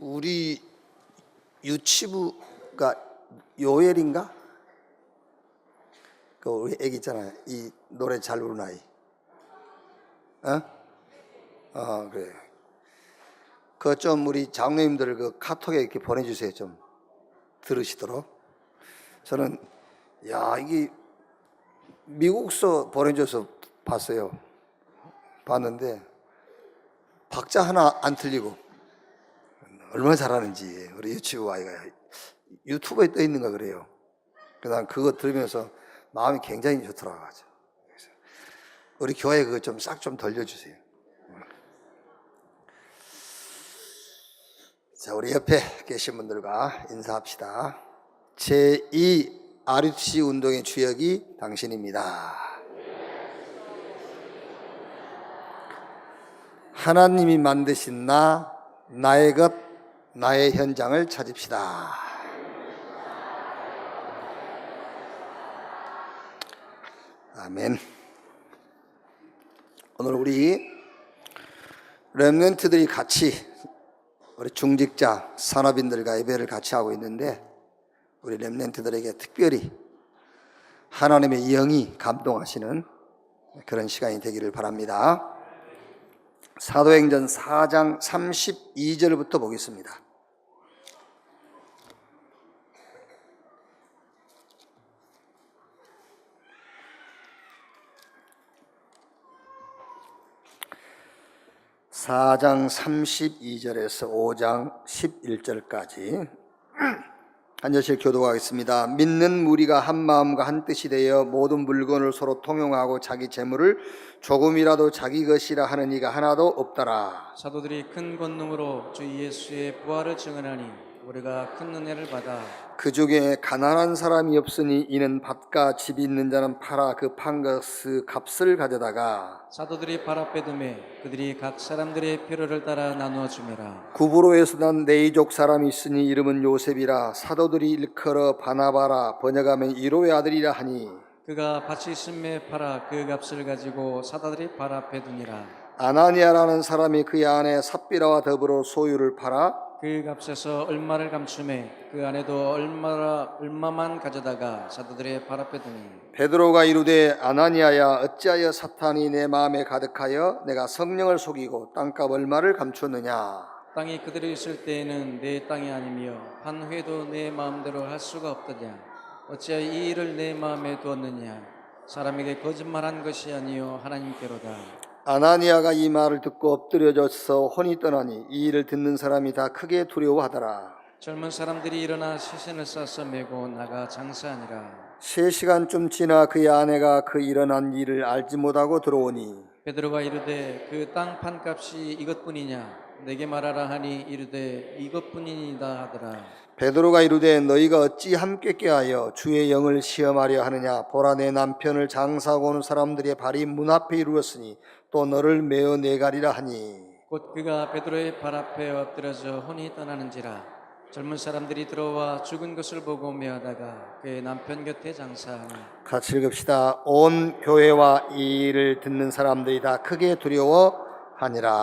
우리 유치부가 요엘인가? 그 우리 애기 있잖아요. 이 노래 잘 부르는 아이. 그래. 그 좀 우리 장로님들 그 카톡에 이렇게 보내주세요. 좀 들으시도록. 저는 이게 미국서 보내줘서 봤어요. 봤는데 박자 하나 안 틀리고 얼마나 잘하는지 우리 유치부 아이가 유튜브에 떠 있는가 그래요. 그다음 그거 들으면서 마음이 굉장히 좋더라고요. 우리 교회 그거 좀 싹 좀 돌려주세요. 자, 우리 옆에 계신 분들과 인사합시다. 제2 RUTC 운동의 주역이 당신입니다. 하나님이 만드신 나의 것, 나의 현장을 찾읍시다. 아멘. 오늘 우리 렘넌트들이 같이 우리 중직자 산업인들과 예배를 같이 하고 있는데 우리 렘넌트들에게 특별히 하나님의 영이 감동하시는 그런 시간이 되기를 바랍니다. 사도행전 4장 32절부터 보겠습니다. (4장) 32절에서 (5장) 11절까지 한 절씩 교독하겠습니다. 믿는 무리가 한 마음과 한 뜻이 되어 모든 물건을 서로 통용하고 자기 재물을 조금이라도 자기 것이라 하는 이가 하나도 없더라. 사도들이 큰 권능으로 주 예수의 부활을 증언하니 우리가 큰 은혜를 받아 그 중에 가난한 사람이 없으니 이는 밭과 집이 있는 자는 팔아 그 판 것의 값을 가져다가 사도들이 발 앞에 두매 그들이 각 사람들의 필요를 따라 나누어 주매라. 구브로에서 난 네이족 사람이 있으니 이름은 요셉이라. 사도들이 일컬어 바나바라 번역하면 이로의 아들이라 하니 그가 밭이 있음에 팔아 그 값을 가지고 사도들이 발 앞에 두니라. 아나니아라는 사람이 그의 아내 삽비라와 더불어 소유를 팔아 그 값에서 얼마를 감추매 그 안에도 얼마만 가져다가 사도들의 발 앞에 두니 베드로가 이르되 아나니아야 어찌하여 사탄이 내 마음에 가득하여 내가 성령을 속이고 땅값 얼마를 감추었느냐. 땅이 그들이 있을 때에는 내 땅이 아니며 한 회도 내 마음대로 할 수가 없더냐. 어찌하여 이 일을 내 마음에 두었느냐. 사람에게 거짓말한 것이 아니요 하나님께로다. 아나니아가 이 말을 듣고 엎드려져서 혼이 떠나니 이 일을 듣는 사람이 다 크게 두려워하더라. 젊은 사람들이 일어나 시신을 싸서 메고 나가 장사하니라. 3시간쯤 지나 그의 아내가 그 일어난 일을 알지 못하고 들어오니 베드로가 이르되 그 땅 판값이 이것뿐이냐. 내게 말하라 하니 이르되 이것뿐이니이다 하더라. 베드로가 이르되 너희가 어찌 함께 꾀하여 주의 영을 시험하려 하느냐. 보라 내 남편을 장사하고 오는 사람들의 발이 문 앞에 이르렀으니 또 너를 메어 내가리라 하니 곧 그가 베드로의 발 앞에 엎드려져 혼이 떠나는지라. 젊은 사람들이 들어와 죽은 것을 보고 메어다가 그의 남편 곁에 장사하니. 같이 읽읍시다. 온 교회와 이 일을 듣는 사람들이 다 크게 두려워하니라.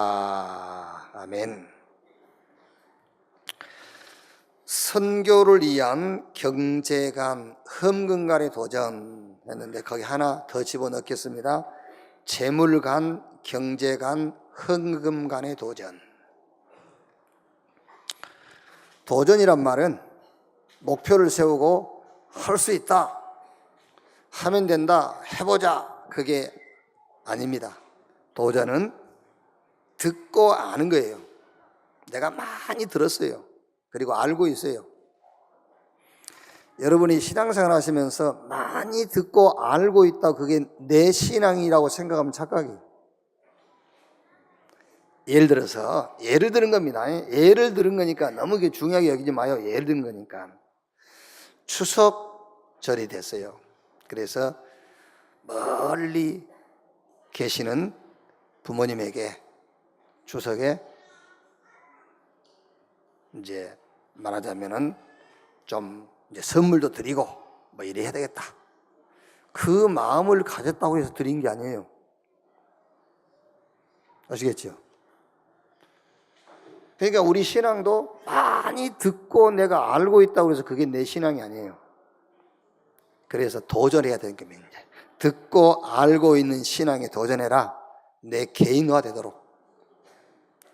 아멘. 선교를 위한 경제 간 헌금 간의 도전 했는데 거기 하나 더 집어넣겠습니다. 재물 간 경제 간 헌금 간의 도전. 도전이란 말은 목표를 세우고 할 수 있다, 하면 된다, 해보자, 그게 아닙니다. 도전은 듣고 아는 거예요. 내가 많이 들었어요. 그리고 알고 있어요. 여러분이 신앙생활 하시면서 많이 듣고 알고 있다, 그게 내 신앙이라고 생각하면 착각이에요. 예를 드는 겁니다. 예를 들은 거니까 너무 중요하게 여기지 마요. 예를 든 거니까. 추석절이 됐어요. 그래서 멀리 계시는 부모님에게 추석에 이제 말하자면은 좀 이제 선물도 드리고 뭐 이래 해야 되겠다. 그 마음을 가졌다고 해서 드린 게 아니에요. 아시겠죠? 그러니까 우리 신앙도 많이 듣고 내가 알고 있다고 해서 그게 내 신앙이 아니에요. 그래서 도전해야 되는 겁니다. 듣고 알고 있는 신앙에 도전해라. 내 개인화 되도록.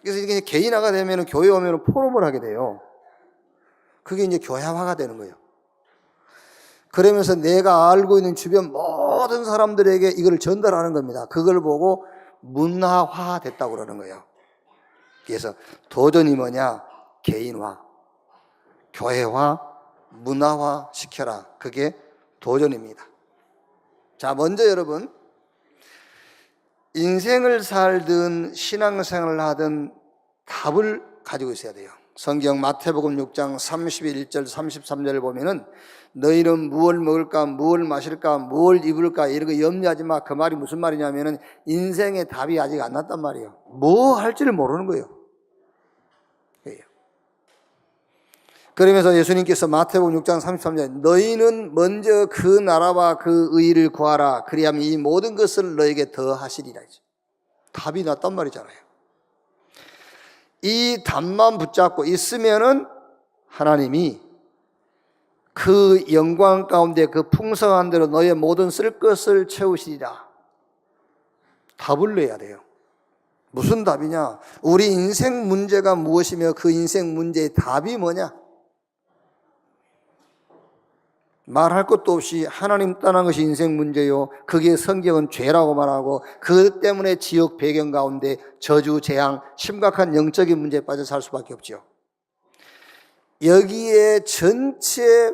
그래서 이게 개인화가 되면 교회 오면 포럼을 하게 돼요. 그게 이제 교회화가 되는 거예요. 그러면서 내가 알고 있는 주변 모든 사람들에게 이걸 전달하는 겁니다. 그걸 보고 문화화 됐다고 그러는 거예요. 그래서 도전이 뭐냐? 개인화, 교회화, 문화화 시켜라. 그게 도전입니다. 자, 먼저 여러분, 인생을 살든 신앙생활을 하든 답을 가지고 있어야 돼요. 성경 마태복음 6장 31절 33절을 보면은 너희는 무엇을 먹을까, 무엇을 마실까, 무엇을 입을까 이런 거 염려하지 마. 그 말이 무슨 말이냐면은 인생의 답이 아직 안 났단 말이에요. 뭐 할지를 모르는 거예요. 그러면서 예수님께서 마태복음 6장 33절 너희는 먼저 그 나라와 그 의를 구하라. 그리하면 이 모든 것을 너에게 더하시리라. 답이 났단 말이잖아요. 이 답만 붙잡고 있으면은 하나님이 그 영광 가운데 그 풍성한 대로 너의 모든 쓸 것을 채우시리라. 답을 내야 돼요. 무슨 답이냐? 우리 인생 문제가 무엇이며 그 인생 문제의 답이 뭐냐? 말할 것도 없이 하나님 떠난 것이 인생 문제요. 그게 성경은 죄라고 말하고 그 때문에 지옥 배경 가운데 저주, 재앙, 심각한 영적인 문제에 빠져 살 수밖에 없죠. 여기에 전체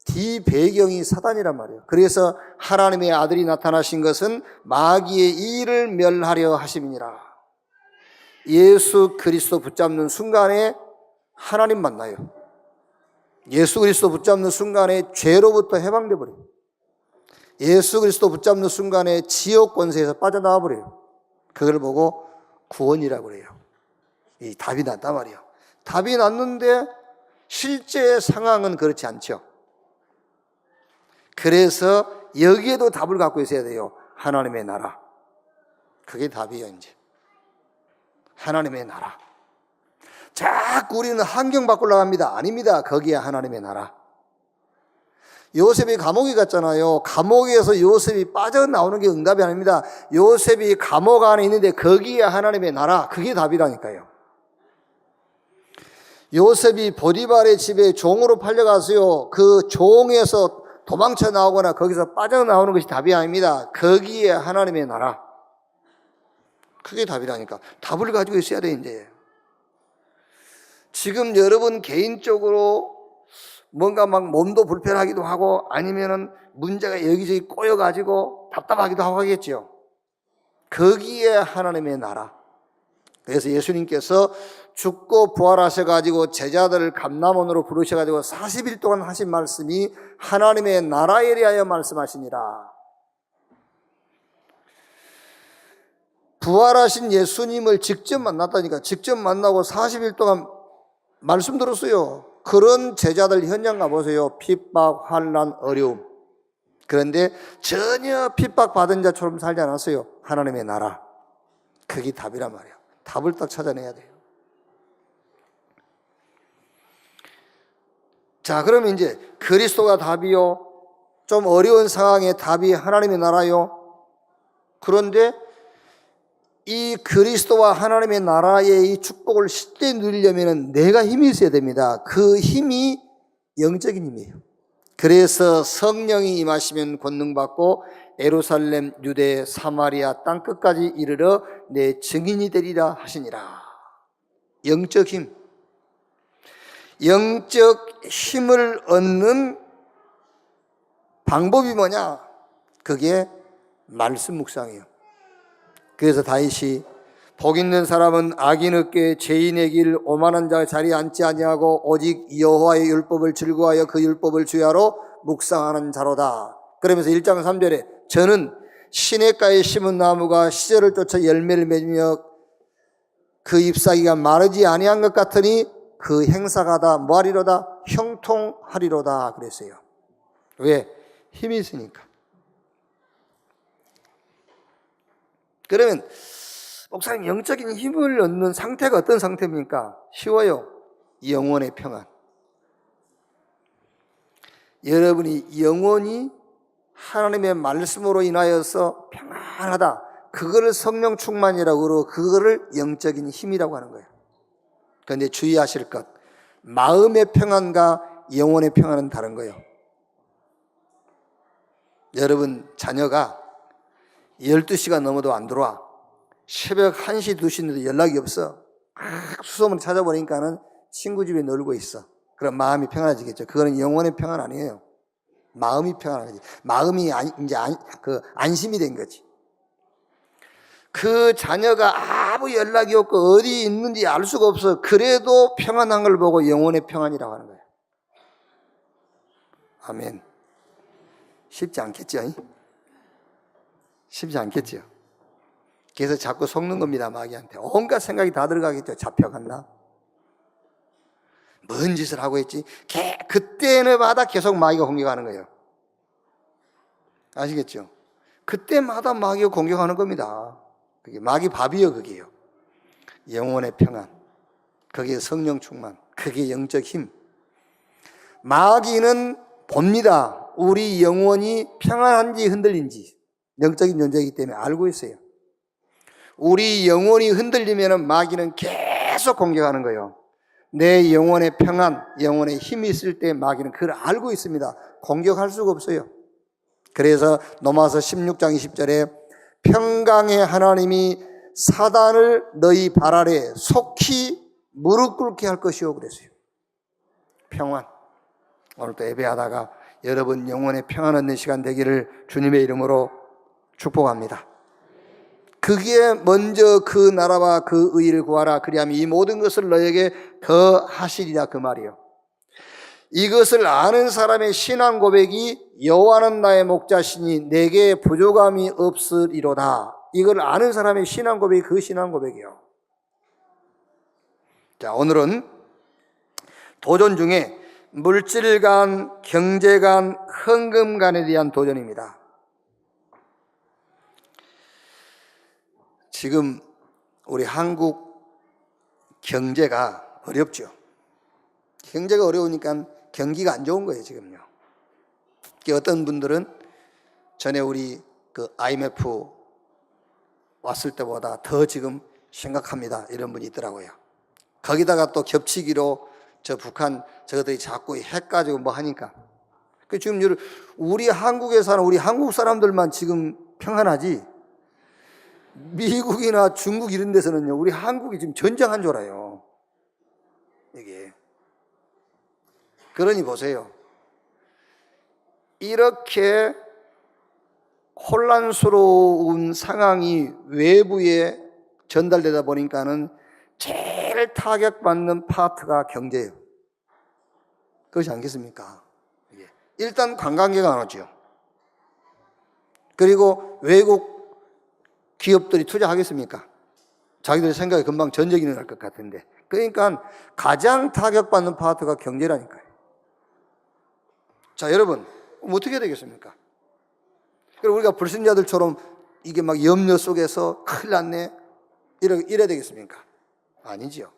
뒤배경이 사단이란 말이에요. 그래서 하나님의 아들이 나타나신 것은 마귀의 일을 멸하려 하심이니라. 예수 그리스도 붙잡는 순간에 하나님 만나요. 예수 그리스도 붙잡는 순간에 죄로부터 해방돼 버려요. 예수 그리스도 붙잡는 순간에 지옥 권세에서 빠져나와 버려요. 그걸 보고 구원이라고 그래요. 이 답이 났단 말이에요. 답이 났는데 실제 상황은 그렇지 않죠. 그래서 여기에도 답을 갖고 있어야 돼요. 하나님의 나라. 그게 답이에요, 이제. 하나님의 나라. 자꾸 우리는 환경 바꾸려고 합니다. 아닙니다. 거기에 하나님의 나라. 요셉이 감옥에 갔잖아요. 감옥에서 요셉이 빠져나오는 게 응답이 아닙니다. 요셉이 감옥 안에 있는데 거기에 하나님의 나라. 그게 답이라니까요. 요셉이 보디발의 집에 종으로 팔려가서요. 그 종에서 도망쳐 나오거나 거기서 빠져나오는 것이 답이 아닙니다. 거기에 하나님의 나라. 그게 답이라니까. 답을 가지고 있어야 돼, 이제. 지금 여러분 개인적으로 뭔가 막 몸도 불편하기도 하고 아니면은 문제가 여기저기 꼬여가지고 답답하기도 하고 하겠죠. 거기에 하나님의 나라. 그래서 예수님께서 죽고 부활하셔가지고 제자들을 감람원으로 부르셔가지고 40일 동안 하신 말씀이 하나님의 나라에 대하여 말씀하시니라. 부활하신 예수님을 직접 만났다니까. 직접 만나고 40일 동안 말씀 들었어요. 그런 제자들 현장 가보세요. 핍박, 환난, 어려움. 그런데 전혀 핍박받은 자처럼 살지 않았어요. 하나님의 나라. 그게 답이란 말이에요. 답을 딱 찾아내야 돼요. 자, 그러면 이제 그리스도가 답이요. 좀 어려운 상황에 답이 하나님의 나라요. 그런데 이 그리스도와 하나님의 나라의 이 축복을 쉽게 누리려면 내가 힘이 있어야 됩니다. 그 힘이 영적인 힘이에요. 그래서 성령이 임하시면 권능받고 예루살렘, 유대, 사마리아 땅끝까지 이르러 내 증인이 되리라 하시니라. 영적 힘. 영적 힘을 얻는 방법이 뭐냐? 그게 말씀 묵상이에요. 그래서 다윗이 복 있는 사람은 악인 없게 죄인의 길 오만한 자 자리에 앉지 아니하고 오직 여호와의 율법을 즐거워하여 그 율법을 주야로 묵상하는 자로다. 그러면서 1장 3절에 저는 시냇가에 심은 나무가 시절을 쫓아 열매를 맺으며 그 잎사귀가 마르지 아니한 것 같으니 그 행사가 다 뭐하리로다? 형통하리로다 그랬어요. 왜? 힘이 있으니까. 그러면 목사님, 영적인 힘을 얻는 상태가 어떤 상태입니까? 쉬워요. 영혼의 평안. 여러분이 영원히 하나님의 말씀으로 인하여서 평안하다. 그거를 성령 충만이라고 그러고 그거를 영적인 힘이라고 하는 거예요. 그런데 주의하실 것, 마음의 평안과 영혼의 평안은 다른 거예요. 여러분 자녀가 12시가 넘어도 안 들어와. 새벽 1시, 2시인데도 연락이 없어. 수소문을 찾아보니까는 친구 집에 놀고 있어. 그럼 마음이 평안해지겠죠. 그거는 영혼의 평안 아니에요. 마음이 평안하지. 마음이 안심이 된 거지. 그 자녀가 아무 연락이 없고 어디 있는지 알 수가 없어. 그래도 평안한 걸 보고 영혼의 평안이라고 하는 거예요. 아멘. 쉽지 않겠죠? 쉽지 않겠죠? 그래서 자꾸 속는 겁니다. 마귀한테. 온갖 생각이 다 들어가겠죠. 잡혀갔나? 뭔 짓을 하고 있지? 그때마다 계속 마귀가 공격하는 거예요. 아시겠죠? 그때마다 마귀가 공격하는 겁니다. 그게 마귀 밥이요, 그게요. 영혼의 평안, 그게 성령 충만, 그게 영적 힘. 마귀는 봅니다. 우리 영혼이 평안한지 흔들린지. 영적인 존재이기 때문에 알고 있어요. 우리 영혼이 흔들리면 마귀는 계속 공격하는 거예요. 내 영혼의 평안, 영혼의 힘이 있을 때 마귀는 그걸 알고 있습니다. 공격할 수가 없어요. 그래서 로마서 16장 20절에 평강의 하나님이 사단을 너희 발 아래 속히 무릎 꿇게 할 것이요 그랬어요. 평안. 오늘도 예배하다가 여러분 영혼의 평안 얻는 시간 되기를 주님의 이름으로 축복합니다. 그게 먼저 그 나라와 그 의를 구하라. 그리하면 이 모든 것을 너에게 더 하시리라 그 말이에요. 이것을 아는 사람의 신앙 고백이 여호와는 나의 목자시니 내게 부족함이 없으리로다. 이걸 아는 사람의 신앙 고백이 그 신앙 고백이에요. 자, 오늘은 도전 중에 물질간, 경제간, 헌금간에 대한 도전입니다. 지금 우리 한국 경제가 어렵죠. 경제가 어려우니까 경기가 안 좋은 거예요, 지금요. 어떤 분들은 전에 우리 그 IMF 왔을 때보다 더 지금 심각합니다. 이런 분이 있더라고요. 거기다가 또 겹치기로 저 북한 저것들이 자꾸 핵 가지고 뭐 하니까. 지금 우리 한국에 사는 우리 한국 사람들만 지금 평안하지. 미국이나 중국 이런 데서는요, 우리 한국이 지금 전쟁한 줄 알아요. 이게. 그러니 보세요. 이렇게 혼란스러운 상황이 외부에 전달되다 보니까는 제일 타격받는 파트가 경제예요. 그렇지 않겠습니까? 일단 관광객가 안 오죠. 그리고 외국 기업들이 투자하겠습니까? 자기들 생각에 금방 전쟁이 일어날 것 같은데. 그러니까 가장 타격받는 파트가 경제라니까요. 자, 여러분, 어떻게 해야 되겠습니까? 그리고 우리가 불신자들처럼 이게 막 염려 속에서 큰일 났네, 이래야 되겠습니까? 아니지요.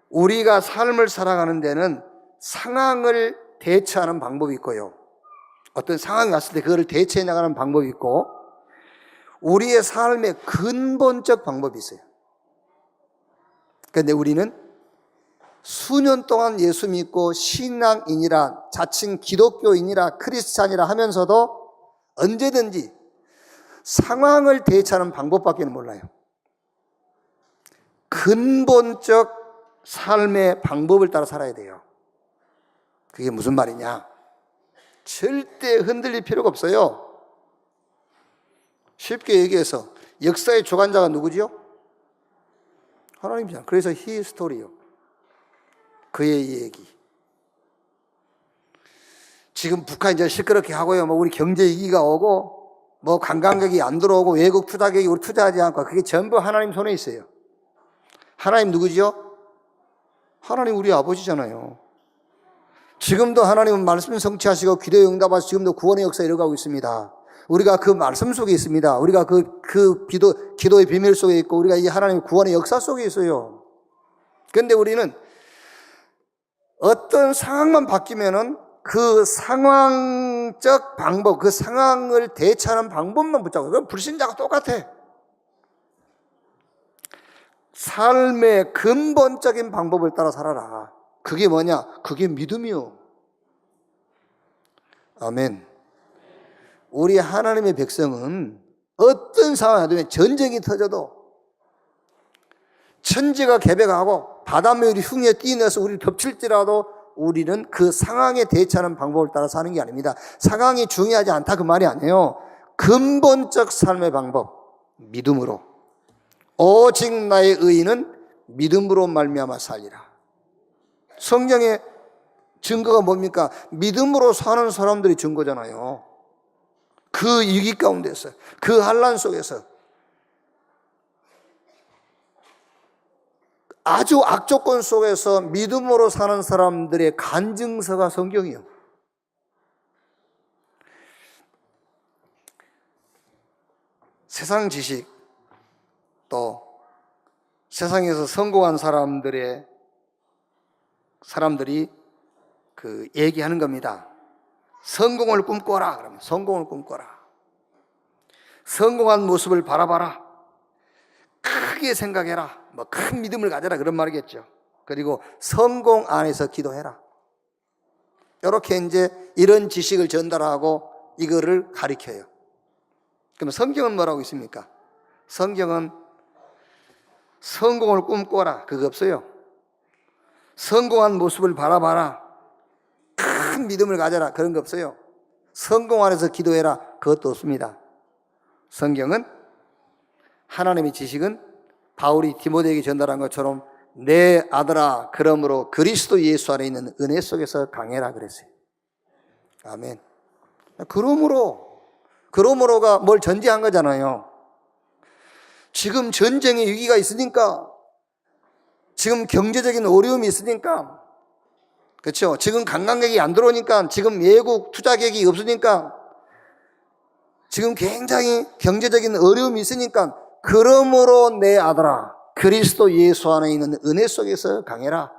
우리가 삶을 살아가는 데는 상황을 대처하는 방법이 있고요. 어떤 상황이 왔을 때 그거를 대처해 나가는 방법이 있고, 우리의 삶의 근본적 방법이 있어요. 그런데 우리는 수년 동안 예수 믿고 신앙인이라, 자칭 기독교인이라, 크리스찬이라 하면서도 언제든지 상황을 대처하는 방법밖에 몰라요. 근본적 삶의 방법을 따라 살아야 돼요. 그게 무슨 말이냐? 절대 흔들릴 필요가 없어요. 쉽게 얘기해서 역사의 주관자가 누구지요? 하나님이잖아요. 그래서 히스토리요. 그의 얘기. 지금 북한이 이제 시끄럽게 하고요. 뭐 우리 경제 위기가 오고, 뭐 관광객이 안 들어오고, 외국 투자객이 우리 투자하지 않고, 그게 전부 하나님 손에 있어요. 하나님 누구지요? 하나님 우리 아버지잖아요. 지금도 하나님은 말씀 성취하시고 기도에 응답하시고 지금도 구원의 역사 이뤄가고 있습니다. 우리가 그 말씀 속에 있습니다. 우리가 그 기도의 비밀 속에 있고, 우리가 이 하나님의 구원의 역사 속에 있어요. 그런데 우리는 어떤 상황만 바뀌면은 그 상황적 방법, 그 상황을 대처하는 방법만 붙잡고, 그건 불신자가 똑같아. 삶의 근본적인 방법을 따라 살아라. 그게 뭐냐? 그게 믿음이요. 아멘. 우리 하나님의 백성은 어떤 상황이든, 전쟁이 터져도, 천지가 개벽하고 바닷물이 흉에 뛰어내서 우리를 덮칠지라도 우리는 그 상황에 대처하는 방법을 따라 사는 게 아닙니다. 상황이 중요하지 않다 그 말이 아니에요. 근본적 삶의 방법, 믿음으로. 오직 나의 의인은 믿음으로 말미암아 살리라. 성경의 증거가 뭡니까? 믿음으로 사는 사람들이 증거잖아요. 그 위기 가운데서, 그 환난 속에서, 아주 악조건 속에서 믿음으로 사는 사람들의 간증서가 성경이에요. 세상 지식, 또 세상에서 성공한 사람들이 그 얘기하는 겁니다. 성공을 꿈꿔라. 그러면 성공을 꿈꿔라. 성공한 모습을 바라봐라. 크게 생각해라. 뭐 큰 믿음을 가져라. 그런 말이겠죠. 그리고 성공 안에서 기도해라. 이렇게 이제 이런 지식을 전달하고 이거를 가르쳐요. 그럼 성경은 뭐라고 있습니까? 성경은 성공을 꿈꿔라. 그거 없어요. 성공한 모습을 바라봐라. 큰 믿음을 가져라. 그런 거 없어요. 성공 안에서 기도해라. 그것도 없습니다. 성경은, 하나님의 지식은 바울이 디모데에게 전달한 것처럼 내 아들아, 그러므로 그리스도 예수 안에 있는 은혜 속에서 강해라 그랬어요. 아멘. 그러므로가 뭘 전제한 거잖아요. 지금 전쟁의 위기가 있으니까, 지금 경제적인 어려움이 있으니까, 그렇죠? 지금 관광객이 안 들어오니까, 지금 외국 투자 계획이 없으니까, 지금 굉장히 경제적인 어려움이 있으니까, 그러므로 내 아들아, 그리스도 예수 안에 있는 은혜 속에서 강해라.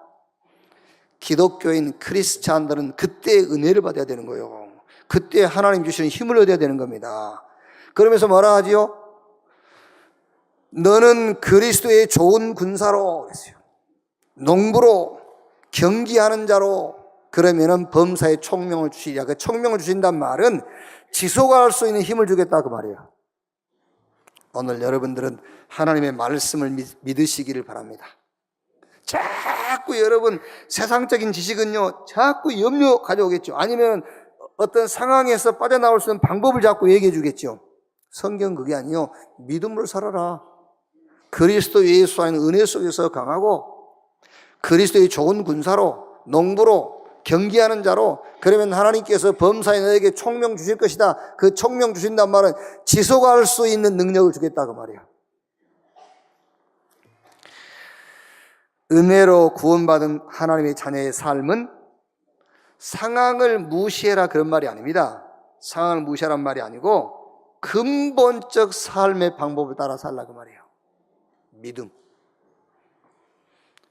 기독교인 크리스찬들은 그때 은혜를 받아야 되는 거예요. 그때 하나님 주시는 힘을 얻어야 되는 겁니다. 그러면서 뭐라 하지요? 너는 그리스도의 좋은 군사로 그랬어요. 농부로, 경기하는 자로. 그러면은 범사에 총명을 주시리라. 그 총명을 주신단 말은 지속할 수 있는 힘을 주겠다 그 말이에요. 오늘 여러분들은 하나님의 말씀을 믿으시기를 바랍니다. 자꾸 여러분 세상적인 지식은요, 자꾸 염려 가져오겠죠. 아니면 어떤 상황에서 빠져나올 수 있는 방법을 자꾸 얘기해 주겠죠. 성경은 그게 아니요, 믿음으로 살아라. 그리스도 예수 안에 은혜 속에서 강하고, 그리스도의 좋은 군사로, 농부로, 경기하는 자로. 그러면 하나님께서 범사에 너에게 총명 주실 것이다. 그 총명 주신단 말은 지속할 수 있는 능력을 주겠다 그 말이야. 은혜로 구원받은 하나님의 자녀의 삶은 상황을 무시해라 그런 말이 아닙니다. 상황을 무시하란 말이 아니고 근본적 삶의 방법을 따라 살라 그 말이에요. 믿음.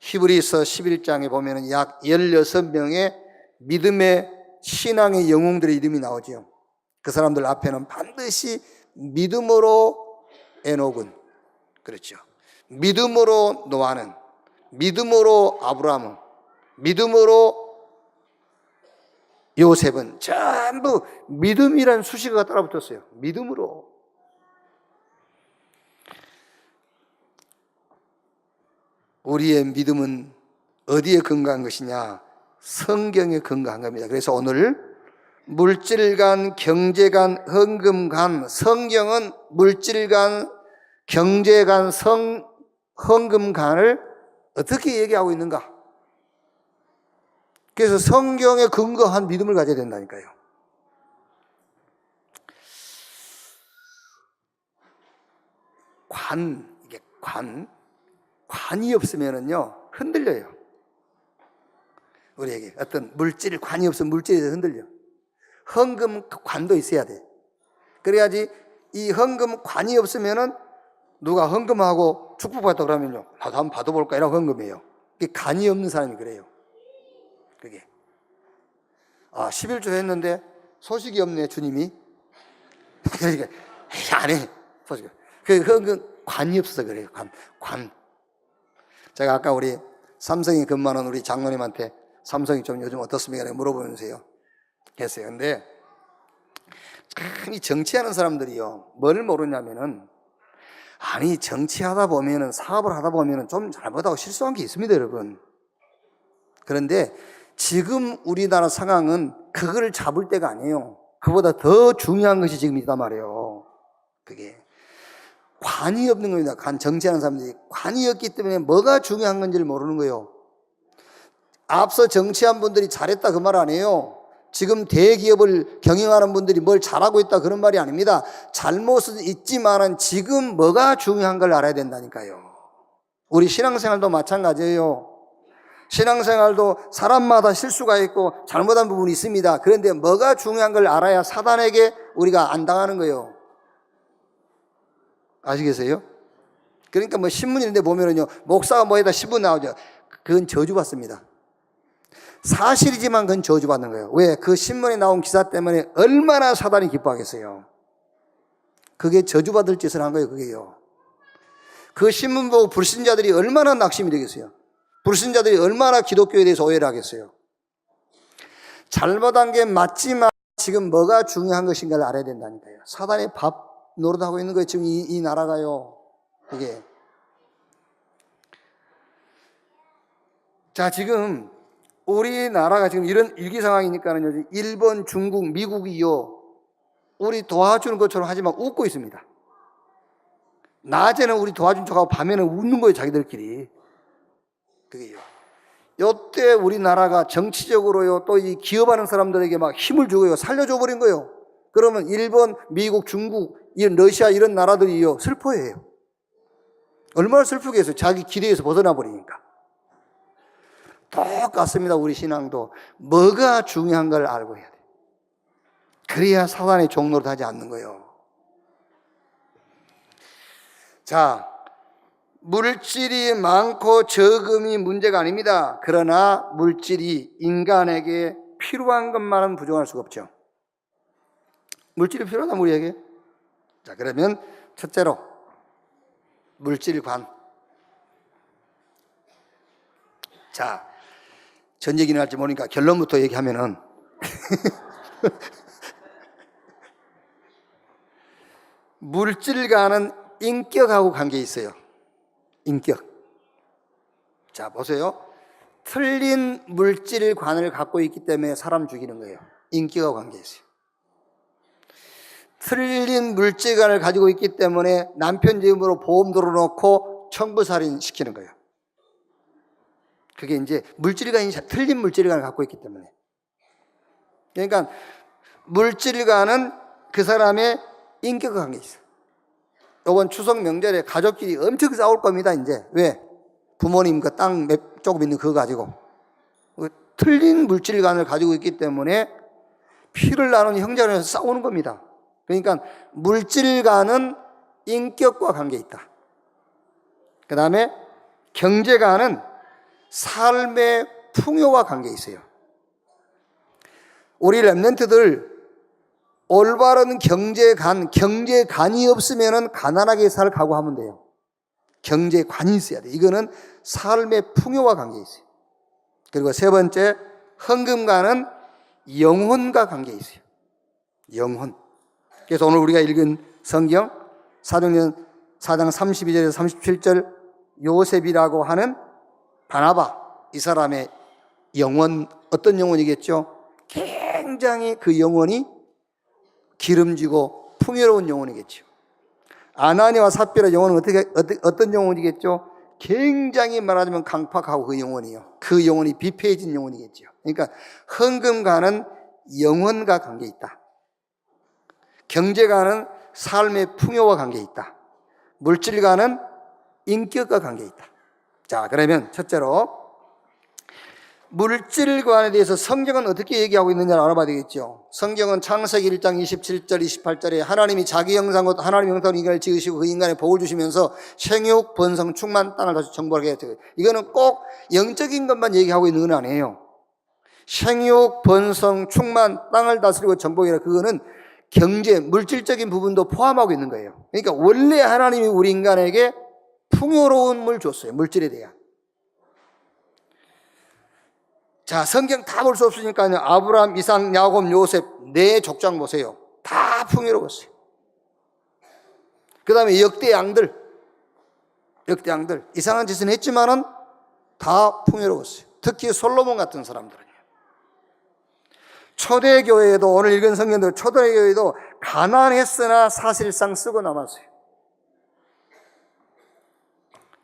히브리서 11장에 보면 약 16명의 믿음의 신앙의 영웅들의 이름이 나오죠. 그 사람들 앞에는 반드시 믿음으로 에녹은, 그렇죠. 믿음으로 노아는, 믿음으로 아브라함은, 믿음으로 요셉은 전부 믿음이라는 수식어가 따라붙었어요. 믿음으로. 우리의 믿음은 어디에 근거한 것이냐? 성경에 근거한 겁니다. 그래서 오늘 물질간, 경제간, 헌금간, 성경은 물질간, 경제간, 헌금간을 어떻게 얘기하고 있는가? 그래서 성경에 근거한 믿음을 가져야 된다니까요. 이게 관이 없으면은요, 흔들려요. 우리에게 어떤 관이 없으면 물질에서 흔들려. 헌금 관도 있어야 돼. 그래야지 이 헌금관이 없으면은 누가 헌금하고 축복받다 그러면요, 나도 한번 받아볼까 이라고 헌금해요. 그게 간이 없는 사람이 그래요. 그게 11조 했는데 소식이 없네 주님이. 그러니까 안 해. 소식. 그 헌금관이 없어서 그래요. 관. 제가 아까 우리 삼성에 근무하는 우리 장로님한테 삼성이 좀 요즘 어떻습니까? 물어보면서요 했어요. 근데 참 이 정치하는 사람들이요, 뭘 모르냐면은, 아니 정치하다 보면은, 사업을 하다 보면은 좀 잘못하고 실수한 게 있습니다, 여러분. 그런데 지금 우리나라 상황은 그걸 잡을 때가 아니에요. 그보다 더 중요한 것이 지금 있단 말이에요. 그게 관이 없는 겁니다. 정치하는 사람들이 관이 없기 때문에 뭐가 중요한 건지를 모르는 거예요. 앞서 정치한 분들이 잘했다 그 말 아니에요. 지금 대기업을 경영하는 분들이 뭘 잘하고 있다 그런 말이 아닙니다. 잘못은 있지만은 지금 뭐가 중요한 걸 알아야 된다니까요. 우리 신앙생활도 마찬가지예요. 신앙생활도 사람마다 실수가 있고 잘못한 부분이 있습니다. 그런데 뭐가 중요한 걸 알아야 사단에게 우리가 안 당하는 거예요. 아시겠어요? 그러니까 뭐 신문 이런 데 보면은요, 목사가 뭐에다 신문 나오죠. 그건 저주받습니다. 사실이지만 그건 저주받는 거예요. 왜? 그 신문에 나온 기사 때문에 얼마나 사단이 기뻐하겠어요. 그게 저주받을 짓을 한 거예요. 그게요. 그 신문 보고 불신자들이 얼마나 낙심이 되겠어요. 불신자들이 얼마나 기독교에 대해서 오해를 하겠어요. 잘못한 게 맞지만 지금 뭐가 중요한 것인가를 알아야 된다니까요. 사단의 밥 노릇하고 있는 거예요. 지금 이 나라가요. 그게. 자, 지금 우리나라가 지금 이런 위기 상황이니까는 일본, 중국, 미국이요, 우리 도와주는 것처럼 하지만 웃고 있습니다. 낮에는 우리 도와준 척하고 밤에는 웃는 거예요, 자기들끼리. 그게요. 요때 우리나라가 정치적으로요, 또 이 기업하는 사람들에게 막 힘을 주고요, 살려줘 버린 거예요. 그러면 일본, 미국, 중국, 이런 러시아 이런 나라들이요, 슬퍼해요. 얼마나 슬프겠어요. 자기 기대에서 벗어나 버리니까. 똑같습니다. 우리 신앙도 뭐가 중요한 걸 알고 해야 돼요. 그래야 사단의 종노릇 하지 않는 거예요. 자, 물질이 많고 적음이 문제가 아닙니다. 그러나 물질이 인간에게 필요한 것만은 부정할 수가 없죠. 물질이 필요하다 우리에게. 자, 그러면 첫째로 물질관. 자, 전 얘기는 할지 모르니까 결론부터 얘기하면은 물질과는 인격하고 관계 있어요. 인격. 자, 보세요. 틀린 물질관을 갖고 있기 때문에 사람 죽이는 거예요. 인격하고 관계 있어요. 틀린 물질관을 가지고 있기 때문에 남편 이름으로 보험 들어놓고 청부살인 시키는 거예요. 그게 이제 물질관이 틀린 물질관을 갖고 있기 때문에. 그러니까 물질관은 그 사람의 인격과 관계 있어요. 이번 추석 명절에 가족끼리 엄청 싸울 겁니다. 이제 왜? 부모님 그 땅 조금 있는 그거 가지고 틀린 물질관을 가지고 있기 때문에 피를 나누는 형제간에서 싸우는 겁니다. 그러니까 물질관은 인격과 관계 있다. 그 다음에 경제관은 삶의 풍요와 관계 있어요. 우리 렘넌트들 올바른 경제관이 없으면 가난하게 살 각오하면 돼요. 경제관이 있어야 돼요. 이거는 삶의 풍요와 관계 있어요. 그리고 세 번째, 헌금관은 영혼과 관계 있어요. 영혼. 그래서 오늘 우리가 읽은 성경 사도행전 4장 32절에서 37절 요셉이라고 하는 바나바, 이 사람의 영혼, 어떤 영혼이겠죠? 굉장히 그 영혼이 기름지고 풍요로운 영혼이겠죠. 아나니와 삽비라 영혼은 어떤 영혼이겠죠? 굉장히 말하자면 강팍하고 그 영혼이요. 그 영혼이 비폐해진 영혼이겠죠. 그러니까 헌금과는 영혼과 관계 있다. 경제과는 삶의 풍요와 관계 있다. 물질과는 인격과 관계 있다. 자, 그러면 첫째로 물질관에 대해서 성경은 어떻게 얘기하고 있느냐를 알아봐야 되겠죠. 성경은 창세기 1장 27절 28절에 하나님이 자기 형상으로 하나님 형상으로 인간을 지으시고 그 인간에 복을 주시면서 생육, 번성, 충만, 땅을 다시 정복하게 했죠. 이거는 꼭 영적인 것만 얘기하고 있는 건 아니에요. 생육, 번성, 충만, 땅을 다스리고 정복이라 그거는 경제, 물질적인 부분도 포함하고 있는 거예요. 그러니까 원래 하나님이 우리 인간에게 풍요로움을 줬어요. 물질에 대한. 자, 성경 다 볼 수 없으니까요. 아브라함, 이삭, 야곱, 요셉 네 족장 보세요. 다 풍요로웠어요. 그 다음에 역대 양들 이상한 짓은 했지만은 다 풍요로웠어요. 특히 솔로몬 같은 사람들은요. 초대교회에도 오늘 읽은 성경도 초대교회도 가난했으나 사실상 쓰고 남았어요.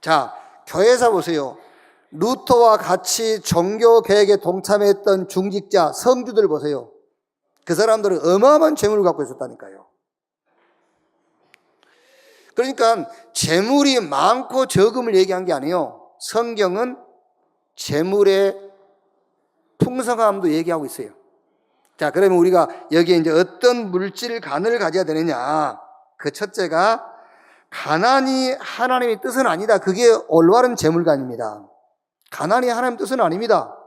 자, 교회에서 보세요. 루터와 같이 종교 개혁에 동참했던 중직자, 성주들 보세요. 그 사람들은 어마어마한 재물을 갖고 있었다니까요. 그러니까 재물이 많고 적음을 얘기한 게 아니에요. 성경은 재물의 풍성함도 얘기하고 있어요. 자, 그러면 우리가 여기에 이제 어떤 물질관을 가져야 되느냐. 그 첫째가 가난이 하나님의 뜻은 아니다. 그게 올바른 재물관입니다. 가난이 하나님 뜻은 아닙니다.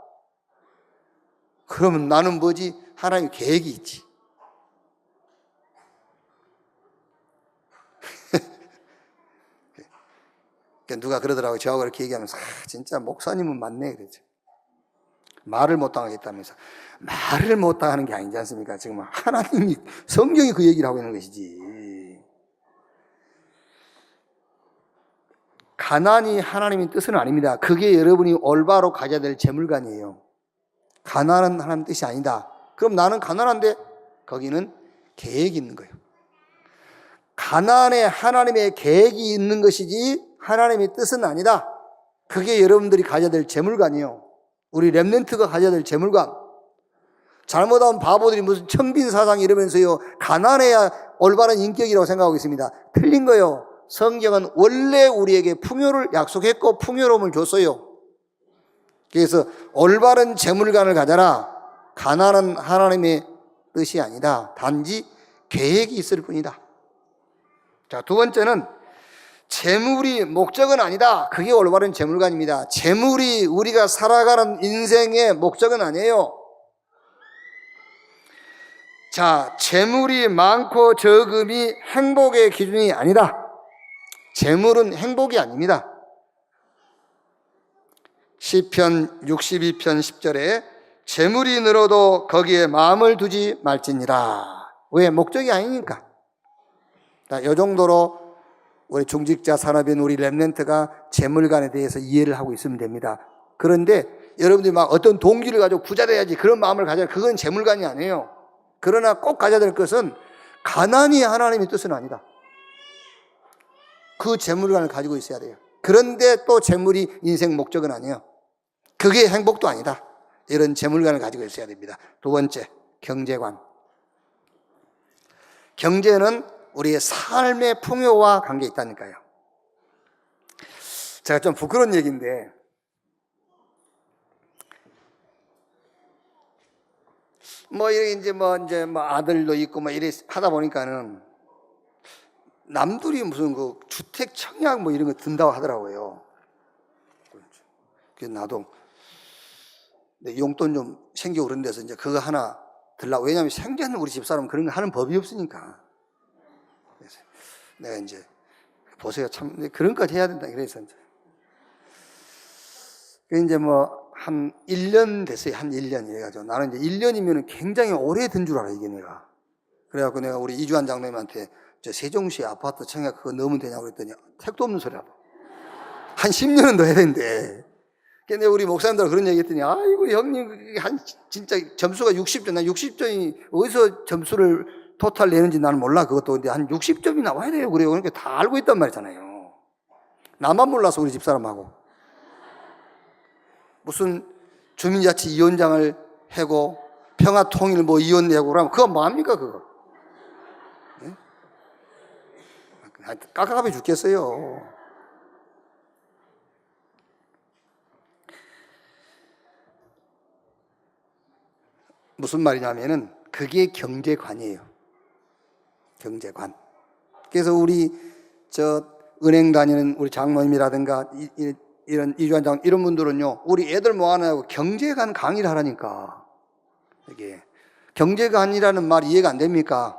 그러면 나는 뭐지? 하나님의 계획이 있지. 누가 그러더라고요. 저하고 이렇게 얘기하면서 진짜 목사님은 맞네 그러죠. 말을 못 당하겠다면서. 말을 못 당하는 게 아니지 않습니까? 지금 하나님이 성경이 그 얘기를 하고 있는 것이지. 가난이 하나님의 뜻은 아닙니다. 그게 여러분이 올바로 가져야 될 재물관이에요. 가난은 하나님 뜻이 아니다. 그럼 나는 가난한데 거기는 계획이 있는 거예요. 가난에 하나님의 계획이 있는 것이지 하나님의 뜻은 아니다. 그게 여러분들이 가져야 될 재물관이에요. 우리 렘넌트가 가져야 될 재물관. 잘못하면 바보들이 무슨 청빈사상 이러면서요 가난해야 올바른 인격이라고 생각하고 있습니다. 틀린 거예요. 성경은 원래 우리에게 풍요를 약속했고 풍요로움을 줬어요. 그래서 올바른 재물관을 가져라. 가난은 하나님의 뜻이 아니다. 단지 계획이 있을 뿐이다. 자, 두 번째는 재물이 목적은 아니다. 그게 올바른 재물관입니다. 재물이 우리가 살아가는 인생의 목적은 아니에요. 자, 재물이 많고 적음이 행복의 기준이 아니다. 재물은 행복이 아닙니다. 시편 62편 10절에 재물이 늘어도 거기에 마음을 두지 말지니라. 왜? 목적이 아니니까. 이 정도로 우리 중직자 산업인 우리 렘넌트가 재물관에 대해서 이해를 하고 있으면 됩니다. 그런데 여러분들이 막 어떤 동기를 가지고 부자 돼야지 그런 마음을 가져야 그건 재물관이 아니에요. 그러나 꼭 가져야 될 것은 가난이 하나님의 뜻은 아니다. 그 재물관을 가지고 있어야 돼요. 그런데 또 재물이 인생 목적은 아니에요. 그게 행복도 아니다. 이런 재물관을 가지고 있어야 됩니다. 두 번째, 경제관. 경제는 우리의 삶의 풍요와 관계 있다니까요. 제가 좀 부끄러운 얘기인데, 이제 아들도 있고 이래 하다 보니까는 남들이 무슨 그 주택 청약 이런 거 든다고 하더라고요. 그래서 나도 용돈 좀 생기고 그런 데서 이제 그거 하나 들라고. 왜냐하면 생전 우리 집사람은 그런 거 하는 법이 없으니까. 그래서 내가 이제 보세요. 참 그런 것 해야 된다. 그래서 이제 한 1년 됐어요. 한 1년 이래가지고 나는 이제 1년이면 굉장히 오래 든 줄 알아 이게 내가. 그래갖고 내가 우리 이주환 장로님한테 저 세종시 아파트 청약 그거 넣으면 되냐고 그랬더니 택도 없는 소리라고. 한 10년은 더 해야 되는데. 근데 우리 목사님들 그런 얘기 했더니 아이고 형님 진짜 점수가 60점. 난 60점이 어디서 점수를 토탈 내는지 나는 몰라. 그것도 근데 한 60점이 나와야 돼요. 그래요. 그러니까 다 알고 있단 말이잖아요. 나만 몰라서 우리 집사람하고. 무슨 주민자치위원장을 하고 평화통일 위원내고 그러면 그거 뭐합니까 그거? 네? 깝깝해 죽겠어요. 무슨 말이냐면은 그게 경제관이에요. 경제관. 그래서 우리 은행 다니는 우리 장모님이라든가 이런 이주환장 이런 분들은요, 우리 애들 모아놓고 경제관 강의를 하라니까. 이게 경제관이라는 말이 이해가 안 됩니까?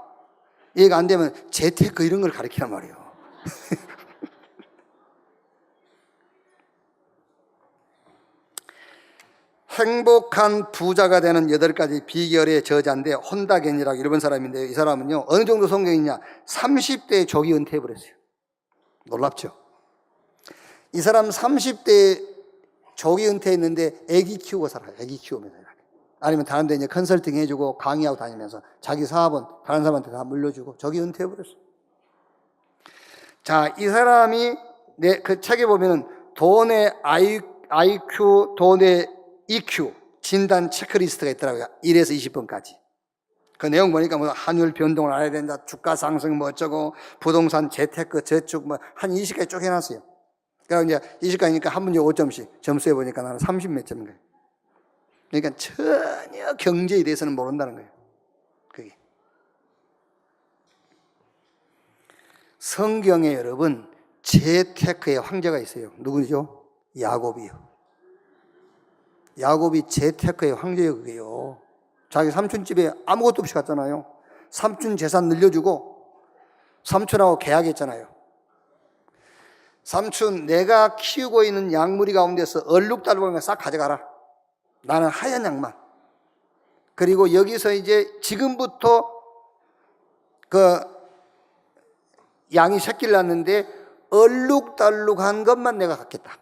이해가 안 되면 재테크 이런 걸 가르치란 말이에요. 행복한 부자가 되는 8가지 비결의 저자인데 혼다겐이라고 일본 사람인데요. 이 사람은요, 어느 정도 성경이냐, 30대에 조기 은퇴해버렸어요. 놀랍죠? 이 사람 30대에 조기 은퇴했는데 애기 키우고 살아요. 애기 키우면서. 아니면 다른 데 이제 컨설팅 해주고 강의하고 다니면서 자기 사업은 다른 사람한테 다 물려주고 조기 은퇴해버렸어요. 자, 이 사람이 그 책에 보면은 돈의 IQ, 돈의 EQ 진단 체크리스트가 있더라고요. 1에서 20번까지. 그 내용 보니까 뭐 환율 변동을 알아야 된다, 주가 상승 뭐 어쩌고, 부동산, 재테크, 저축 뭐 한 20까지 쭉 해놨어요. 그러니까 이제 20까지니까 한 문제 5점씩 점수해 보니까 나는 30 몇 점인 거예요. 그러니까 전혀 경제에 대해서는 모른다는 거예요. 그게. 성경에 여러분 재테크의 황제가 있어요. 누구죠? 야곱이요. 야곱이 재테크의 황제예요. 그게요. 자기 삼촌 집에 아무것도 없이 갔잖아요. 삼촌 재산 늘려주고 삼촌하고 계약했잖아요. 삼촌, 내가 키우고 있는 양무리 가운데서 얼룩달룩한 싹 가져가라. 나는 하얀 양만. 그리고 여기서 이제 지금부터 그 양이 새끼를 낳는데 얼룩달룩한 것만 내가 갖겠다.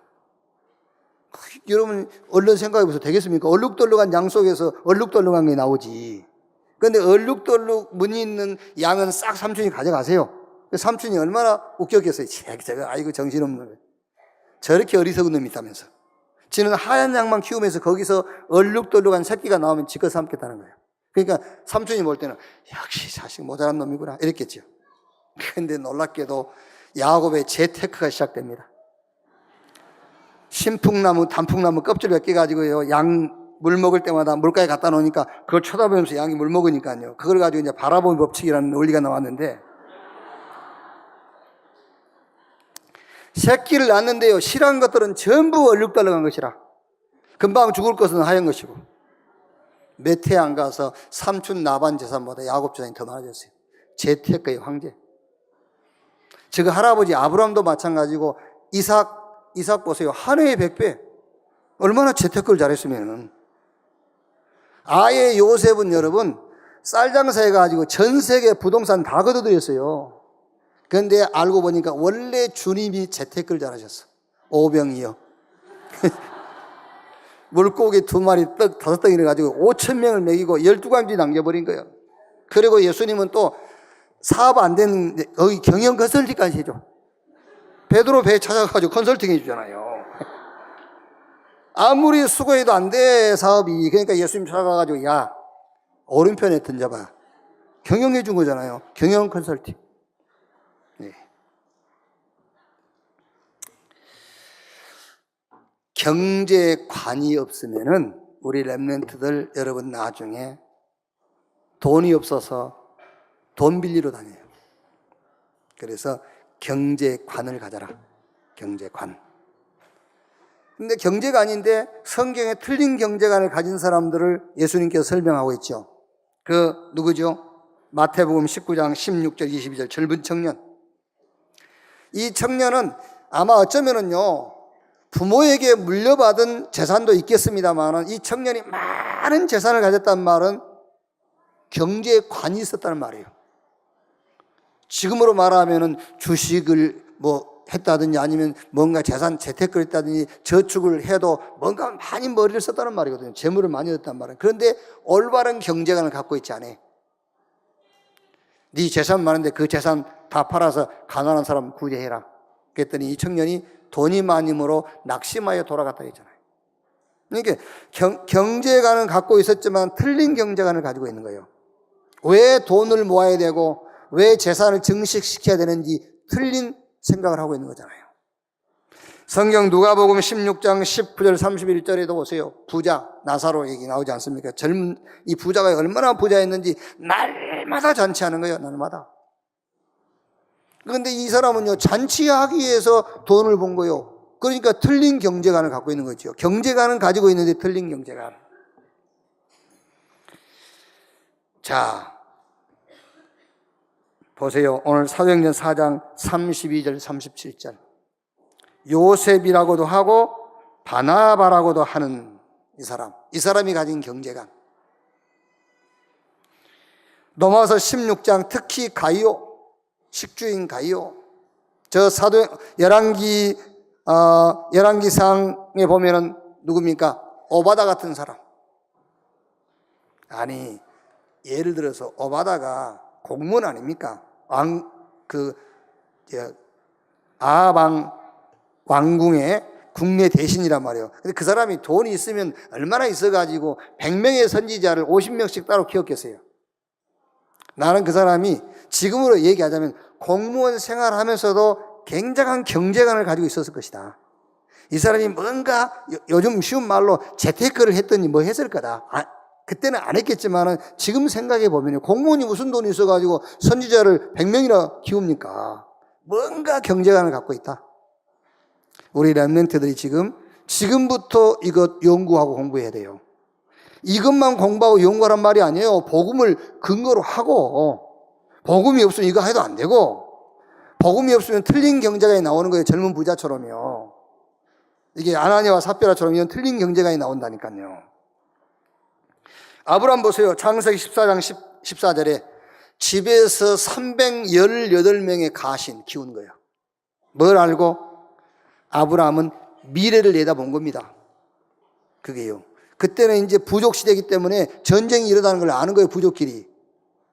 여러분 얼른 생각해 보세요. 되겠습니까? 얼룩덜룩한 양 속에서 얼룩덜룩한 게 나오지. 그런데 얼룩덜룩 무늬 있는 양은 싹 삼촌이 가져가세요. 삼촌이 얼마나 웃겼겠어요. 제가 아이고 정신없는 거예요. 저렇게 어리석은 놈이 있다면서. 지는 하얀 양만 키우면서 거기서 얼룩덜룩한 새끼가 나오면 지껏 삼겠다는 거예요. 그러니까 삼촌이 볼 때는 역시 자식 모자란 놈이구나 이랬겠죠. 그런데 놀랍게도 야곱의 재테크가 시작됩니다. 신풍나무, 단풍나무 껍질 몇 개 가지고요, 양 물 먹을 때마다 물가에 갖다 놓으니까 그걸 쳐다보면서 양이 물 먹으니까요. 그걸 가지고 이제 바라보기 법칙이라는 논리가 나왔는데, 새끼를 낳는데요, 실한 것들은 전부 얼룩덜룩한 것이라. 금방 죽을 것은 하얀 것이고, 몇 해 안 가서 삼촌 나반 재산보다 야곱 재산이 더 많아졌어요. 재테크의 황제. 저 할아버지 아브라함도 마찬가지고, 이삭 보세요. 한 해에 100배. 얼마나 재테크를 잘했으면은. 아예 요셉은 여러분, 쌀 장사해가지고 전 세계 부동산 다 걷어들였어요. 그런데 알고 보니까 원래 주님이 재테크를 잘하셨어. 오병이요. 물고기 2마리, 떡 5덩이를 가지고 5,000명을 먹이고 12광지 남겨버린 거예요. 그리고 예수님은 또 사업 안 되는, 거기 경영 컨설팅까지 해줘. 베드로 배 찾아가지고 컨설팅 해주잖아요. 아무리 수고해도 안 돼, 사업이. 그러니까 예수님 찾아가가지고, 야, 오른편에 던져봐. 경영해 준 거잖아요. 경영 컨설팅. 네. 경제관이 없으면은 우리 랩런트들 여러분 나중에 돈이 없어서 돈 빌리러 다녀요. 그래서 경제관을 가져라. 경제관. 근데 경제관인데 성경에 틀린 경제관을 가진 사람들을 예수님께서 설명하고 있죠. 그 누구죠? 마태복음 19장 16절 22절 젊은 청년. 이 청년은 아마 어쩌면은요, 부모에게 물려받은 재산도 있겠습니다만 이 청년이 많은 재산을 가졌다는 말은 경제관이 있었다는 말이에요. 지금으로 말하면은 주식을 뭐 했다든지 아니면 뭔가 재테크를 했다든지 저축을 해도 뭔가 많이 머리를 썼다는 말이거든요. 재물을 많이 얻었다는 말은. 그런데 올바른 경제관을 갖고 있지 않아요. 네 재산 많은데 그 재산 다 팔아서 가난한 사람 구제해라. 그랬더니 이 청년이 돈이 많음으로 낙심하여 돌아갔다 했잖아요. 그러니까 경제관은 갖고 있었지만 틀린 경제관을 가지고 있는 거예요. 왜 돈을 모아야 되고 왜 재산을 증식시켜야 되는지 틀린 생각을 하고 있는 거잖아요. 성경 누가복음 16장 19절 31절에도 보세요. 부자 나사로 얘기 나오지 않습니까? 젊은 이 부자가 얼마나 부자였는지 날마다 잔치하는 거예요. 날마다. 그런데 이 사람은요, 잔치하기 위해서 돈을 번 거예요. 그러니까 틀린 경제관을 갖고 있는 거죠. 경제관은 가지고 있는데 틀린 경제관. 자, 보세요. 오늘 사도행전 4장 32절 37절. 요셉이라고도 하고 바나바라고도 하는 이 사람이 가진 경제관. 넘어와서 16장 특히 가이오, 식주인 가이오. 저 열왕기상에 보면은 누굽니까? 오바다 같은 사람. 아니, 예를 들어서 오바다가 공무원 아닙니까? 아방 왕궁의 국내 대신이란 말이에요. 근데 그 사람이 돈이 있으면 얼마나 있어가지고 100명의 선지자를 50명씩 따로 키웠겠어요. 나는 그 사람이 지금으로 얘기하자면 공무원 생활하면서도 굉장한 경제관을 가지고 있었을 것이다. 이 사람이 뭔가 요즘 쉬운 말로 재테크를 했더니 뭐 했을 거다. 그때는 안 했겠지만은 지금 생각해 보면요, 공무원이 무슨 돈이 있어가지고 선지자를 100명이나 키웁니까? 뭔가 경제관을 갖고 있다. 우리 렘넌트들이 지금부터 이것 연구하고 공부해야 돼요. 이것만 공부하고 연구하란 말이 아니에요. 복음을 근거로 하고, 복음이 없으면 이거 해도 안 되고, 복음이 없으면 틀린 경제관이 나오는 거예요. 젊은 부자처럼요. 이게 아나니아와 삽비라처럼 이런 틀린 경제관이 나온다니까요. 아브라함 보세요. 창세기 14장 14절에 집에서 318명의 가신 키운 거예요. 뭘 알고? 아브라함은 미래를 내다본 겁니다. 그게요. 그때는 이제 부족 시대이기 때문에 전쟁이 일어나는 걸 아는 거예요, 부족끼리.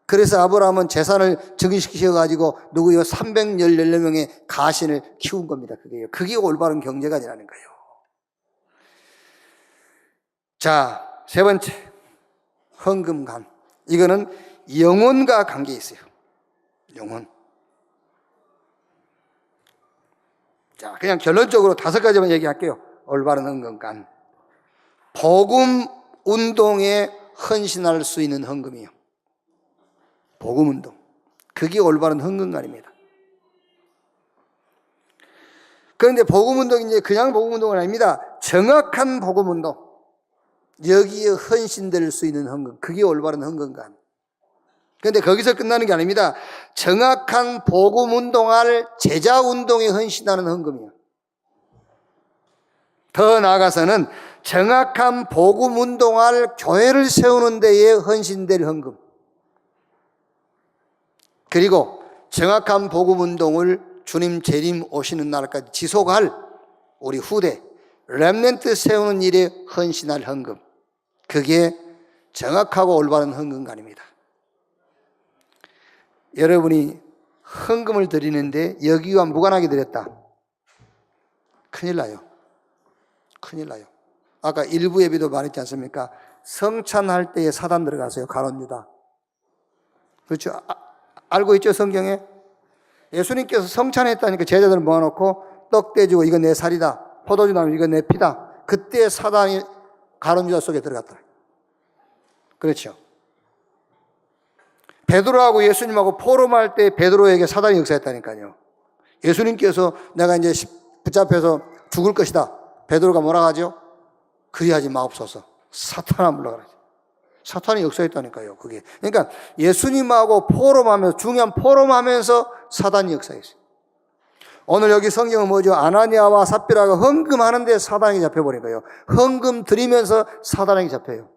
그래서 아브라함은 재산을 증식시켜가지고 누구요? 318명의 가신을 키운 겁니다. 그게요. 그게 올바른 경제관이라는 거예요. 자, 세 번째. 헌금관. 이거는 영혼과 관계 있어요. 영혼. 자, 그냥 결론적으로 5가지만 얘기할게요. 올바른 헌금관. 복음 운동에 헌신할 수 있는 헌금이요. 복음 운동. 그게 올바른 헌금관입니다. 그런데 복음 운동이 이제 그냥 복음 운동은 아닙니다. 정확한 복음 운동. 여기에 헌신될 수 있는 헌금. 그게 올바른 헌금관. 그런데 거기서 끝나는 게 아닙니다. 정확한 복음 운동할 제자 운동에 헌신하는 헌금이요. 더 나아가서는 정확한 복음 운동할 교회를 세우는 데에 헌신될 헌금. 그리고 정확한 복음 운동을 주님 재림 오시는 날까지 지속할 우리 후대 렘넌트 세우는 일에 헌신할 헌금. 그게 정확하고 올바른 헌금관입니다. 여러분이 헌금을 드리는데 여기와 무관하게 드렸다. 큰일 나요. 큰일 나요. 아까 일부 예비도 말했지 않습니까? 성찬할 때에 사단 들어가세요. 가룟 유다. 그렇죠? 알고 있죠, 성경에? 예수님께서 성찬했다니까 제자들을 모아놓고 떡 떼주고 이건 내 살이다. 포도주 나면 이건 내 피다. 그때 사단이 가룟 유다 속에 들어갔다. 그렇죠? 베드로하고 예수님하고 포럼할 때 베드로에게 사단이 역사했다니까요. 예수님께서 내가 이제 붙잡혀서 죽을 것이다. 베드로가 뭐라 하죠? 그리하지 마옵소서. 사탄아 물러가라. 사탄이 역사했다니까요. 그게. 그러니까 예수님하고 포럼하면서 중요한 포럼하면서 사단이 역사했어요. 오늘 여기 성경은 뭐죠? 아나니아와 삽비라가 헌금하는데 사단에게 잡혀버린 거예요. 헌금 드리면서 사단에게 잡혀요.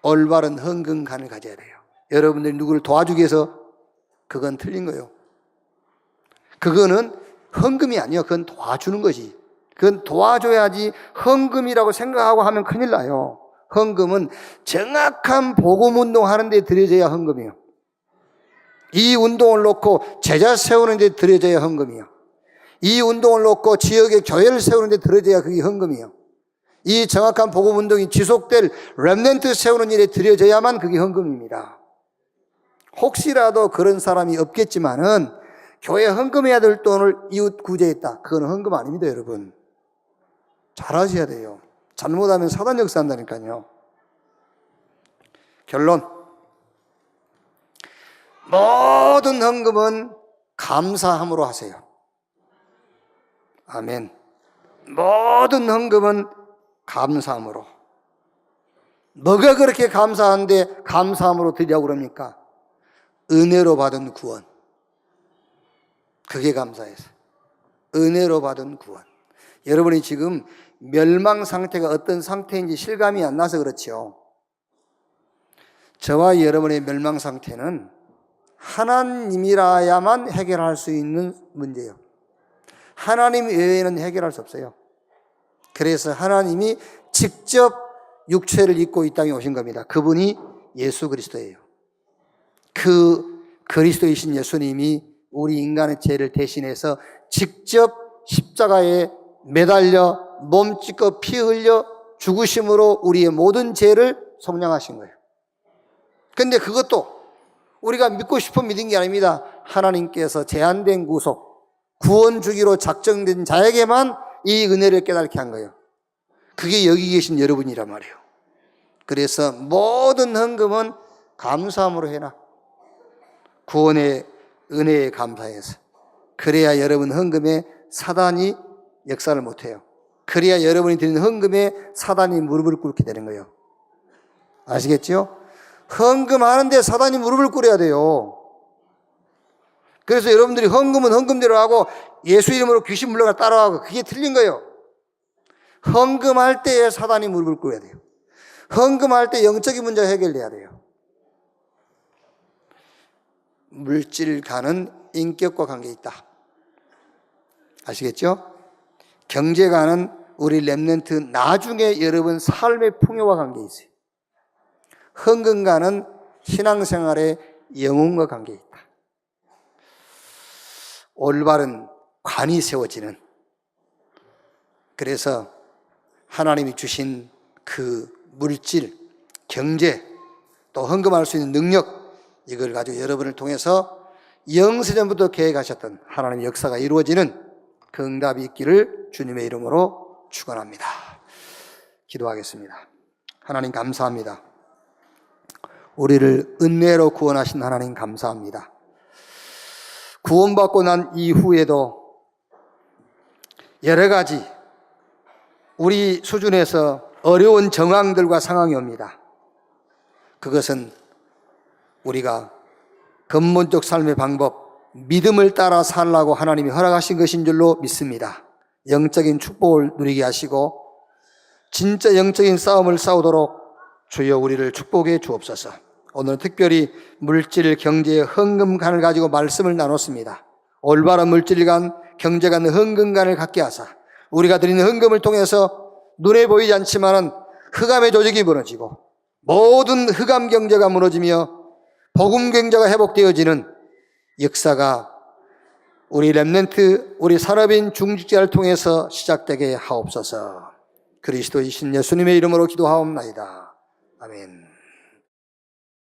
올바른 헌금관을 가져야 돼요. 여러분들이 누구를 도와주기 위해서 그건 틀린 거예요. 그거는 헌금이 아니에요. 그건 도와주는 거지. 그건 도와줘야지 헌금이라고 생각하고 하면 큰일 나요. 헌금은 정확한 복음 운동하는 데 들여져야 헌금이에요. 이 운동을 놓고 제자 세우는 데 들여져야 헌금이에요. 이 운동을 놓고 지역의 교회를 세우는 데 들여져야 그게 헌금이에요. 이 정확한 복음 운동이 지속될 렘넌트 세우는 일에 들여져야만 그게 헌금입니다. 혹시라도 그런 사람이 없겠지만은 교회에 헌금해야 될 돈을 이웃 구제했다. 그건 헌금 아닙니다, 여러분. 잘하셔야 돼요. 잘못하면 사단 역사한다니까요. 결론. 모든 헌금은 감사함으로 하세요. 아멘. 모든 헌금은 감사함으로. 뭐가 그렇게 감사한데 감사함으로 드리라고 그럽니까? 은혜로 받은 구원. 그게 감사해서. 은혜로 받은 구원. 여러분이 지금 멸망 상태가 어떤 상태인지 실감이 안 나서 그렇죠. 저와 여러분의 멸망 상태는 하나님이라야만 해결할 수 있는 문제예요. 하나님 외에는 해결할 수 없어요. 그래서 하나님이 직접 육체를 입고 이 땅에 오신 겁니다. 그분이 예수 그리스도예요. 그 그리스도이신 예수님이 우리 인간의 죄를 대신해서 직접 십자가에 매달려 몸 찢고 피 흘려 죽으심으로 우리의 모든 죄를 속량하신 거예요. 그런데 그것도 우리가 믿고 싶어 믿은 게 아닙니다. 하나님께서 제한된 구속, 구원 주기로 작정된 자에게만 이 은혜를 깨닫게 한 거예요. 그게 여기 계신 여러분이란 말이에요. 그래서 모든 헌금은 감사함으로 해라. 구원의 은혜에 감사해서. 그래야 여러분 헌금에 사단이 역사를 못해요. 그래야 여러분이 드리는 헌금에 사단이 무릎을 꿇게 되는 거예요. 아시겠죠? 헌금하는데 사단이 무릎을 꿇어야 돼요. 그래서 여러분들이 헌금은 헌금대로 하고 예수 이름으로 귀신 물러가 따라하고 그게 틀린 거예요. 헌금할 때에 사단이 무릎을 꿇어야 돼요. 헌금할 때 영적인 문제가 해결돼야 돼요. 물질가는 인격과 관계 있다. 아시겠죠? 경제가는 우리 렘넌트 나중에 여러분 삶의 풍요와 관계 있어요. 헌금가는 신앙생활의 영혼과 관계 있다. 올바른 관이 세워지는, 그래서 하나님이 주신 그 물질, 경제, 또 헌금할 수 있는 능력, 이걸 가지고 여러분을 통해서 영세전부터 계획하셨던 하나님의 역사가 이루어지는 그 응답이 있기를 주님의 이름으로 축원합니다. 기도하겠습니다. 하나님 감사합니다. 우리를 은혜로 구원하신 하나님 감사합니다. 구원받고 난 이후에도 여러 가지 우리 수준에서 어려운 정황들과 상황이 옵니다. 그것은 우리가 근본적 삶의 방법, 믿음을 따라 살라고 하나님이 허락하신 것인 줄로 믿습니다. 영적인 축복을 누리게 하시고 진짜 영적인 싸움을 싸우도록 주여 우리를 축복해 주옵소서. 오늘 특별히 물질, 경제, 헌금관을 가지고 말씀을 나눴습니다. 올바른 물질관, 경제관, 헌금관을 갖게 하사 우리가 드리는 헌금을 통해서 눈에 보이지 않지만은 흑암의 조직이 무너지고 모든 흑암 경제가 무너지며 복음 경제가 회복되어지는 역사가 우리 렘넌트, 우리 산업인 중직자를 통해서 시작되게 하옵소서. 그리스도이신 예수님의 이름으로 기도하옵나이다. 아멘.